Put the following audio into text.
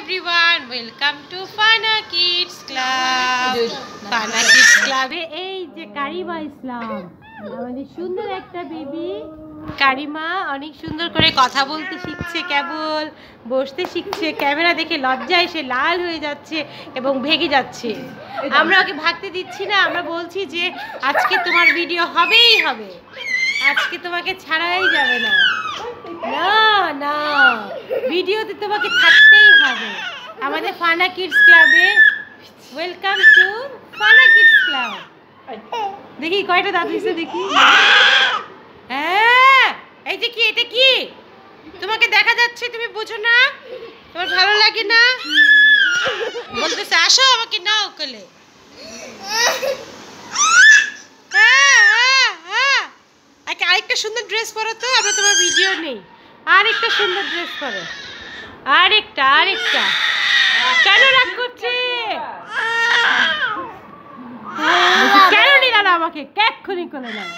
everyone, welcome to Fana Kids Club. Fana Kids Club এই যে কারিমা ইসলাম আমাদের সুন্দর একটা বেবি। কারিমা অনেক সুন্দর করে কথা বলতে শিখছে, কেবল বসতে শিখছে। ক্যামেরা দেখে লজ্জায় সে লাল হয়ে যাচ্ছে এবং ভেগে যাচ্ছে। আমরা ওকে ভাগতে দিচ্ছি না, আমরা বলছি যে আজকে তোমার ভিডিও হবেই হবে, আজকে তোমাকে ছাড়াই যাবে না। না না, ভিডিওতে তোমাকে থাকতেই হবে। আমাদের ফানা কিডস ক্লাবে welcome to Fanaa kids club. দেখি কয়টা দাঁত হয়েছে দেখি। হ্যাঁ, এই যে কি, এটা কি তোমাকে দেখা যাচ্ছে, তুমি বুঝো না, তোমার ভালো লাগে না, বলতেছে আসো আমাকে নাও কোলে। আরেকটা সুন্দর ড্রেস পরো তো, আমরা তোমার ভিডিও নেই। আরেকটা সুন্দর ড্রেস পরো, আরেকটা আরেকটা। কেন রাগ করছে, কেন নিলা না আমাকে, এক্ষুনি করে নাও।